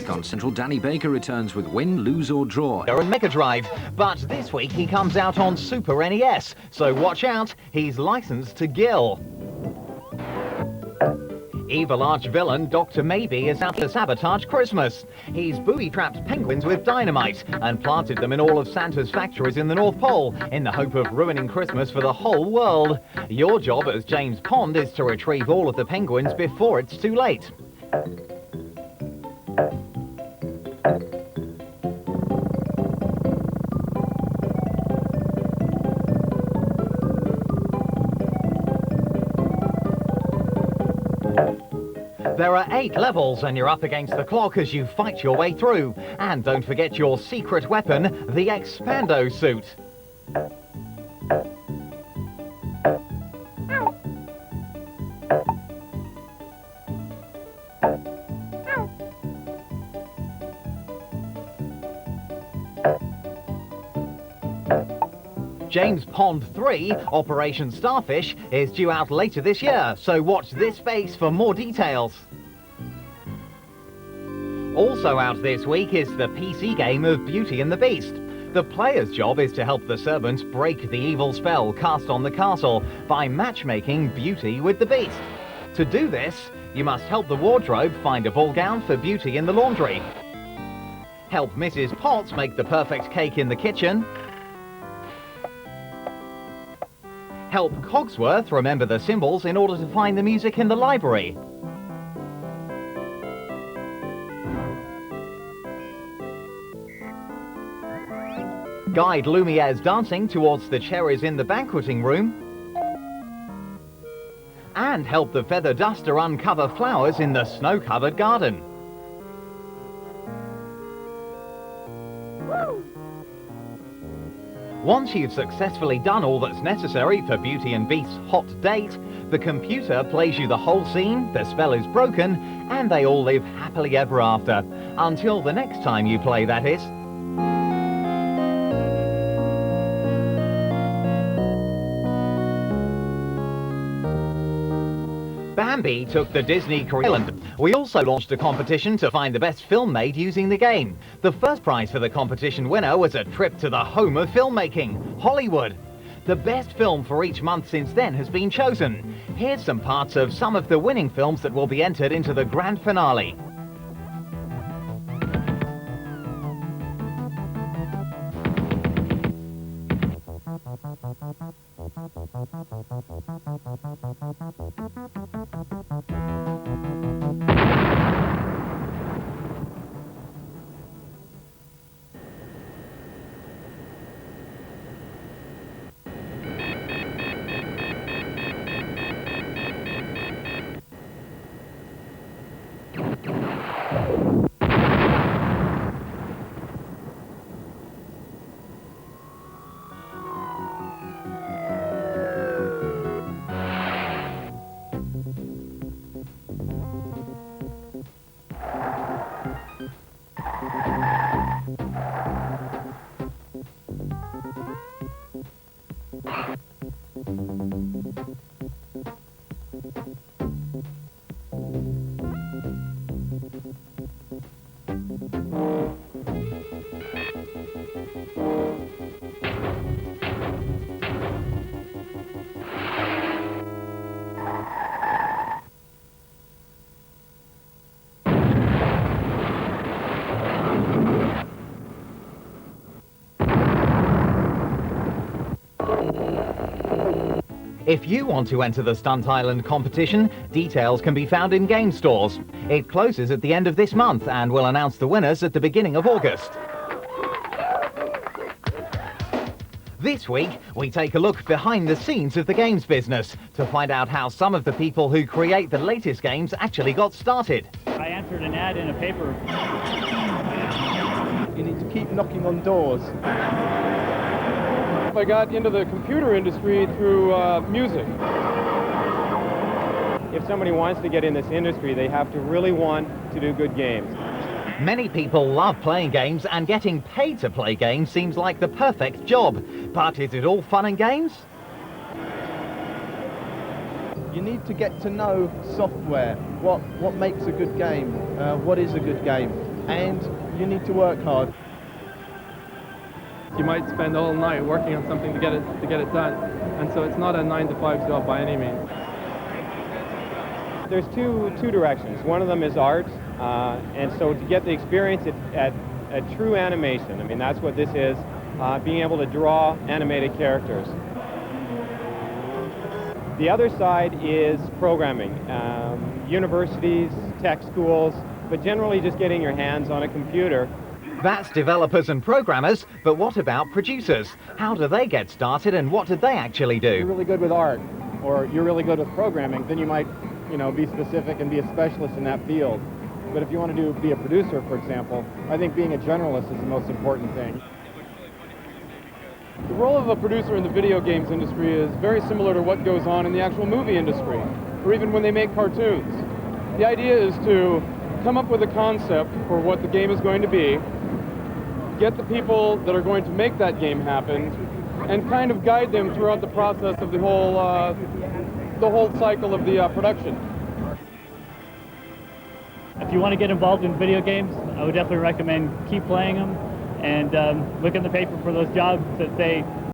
On Central, Danny Baker returns with Win, Lose or Draw. On Mega Drive, but this week he comes out on Super NES, so watch out, he's licensed to Gill. Evil arch-villain Dr. Maybe is out to sabotage Christmas. He's booby-trapped penguins with dynamite and planted them in all of Santa's factories in the North Pole in the hope of ruining Christmas for the whole world. Your job as James Pond is to retrieve all of the penguins before it's too late. There are 8 levels and you're up against the clock as you fight your way through. And don't forget your secret weapon, the Expando suit. James Pond 3, Operation Starfish, is due out later this year, so watch this space for more details. Also out this week is the PC game of Beauty and the Beast. The player's job is to help the servants break the evil spell cast on the castle by matchmaking Beauty with the Beast. To do this, you must help the wardrobe find a ball gown for Beauty in the laundry, help Mrs. Potts make the perfect cake in the kitchen, help Cogsworth remember the symbols in order to find the music in the library. Guide Lumiere's dancing towards the cherries in the banqueting room. And help the feather duster uncover flowers in the snow-covered garden. Once you've successfully done all that's necessary for Beauty and Beast's hot date, the computer plays you the whole scene, the spell is broken, and they all live happily ever after. Until the next time you play, that is. Bambi took the Disney Island. We also launched a competition to find the best film made using the game. The first prize for the competition winner was a trip to the home of filmmaking, Hollywood. The best film for each month since then has been chosen. Here's some parts of some of the winning films that will be entered into the grand finale. If you want to enter the Stunt Island competition, details can be found in game stores. It closes at the end of this month and will announce the winners at the beginning of August. This week, we take a look behind the scenes of the games business to find out how some of the people who create the latest games actually got started. I answered an ad in a paper. You need to keep knocking on doors. I got into the computer industry through music. If somebody wants to get in this industry, they have to really want to do good games. Many people love playing games, and getting paid to play games seems like the perfect job. But is it all fun and games? You need to get to know software. What makes a good game? What is a good game? and you need to work hard. You might spend all night working on something to get it done, and so it's not a 9-to-5 job by any means. There's two directions. One of them is art, and so to get the experience at true animation, I mean, that's what this is, being able to draw animated characters. The other side is programming. Universities, tech schools, but generally just getting your hands on a computer. That's developers and programmers, but what about producers? How do they get started and what did they actually do? You're really good with art, or you're really good with programming, then you might, be specific and be a specialist in that field. But if you want to be a producer, for example, I think being a generalist is the most important thing. The role of a producer in the video games industry is very similar to what goes on in the actual movie industry, or even when they make cartoons. The idea is to come up with a concept for what the game is going to be, get the people that are going to make that game happen, and kind of guide them throughout the process of the whole cycle of the production. If you want to get involved in video games, I would definitely recommend keep playing them and look in the paper for those jobs that say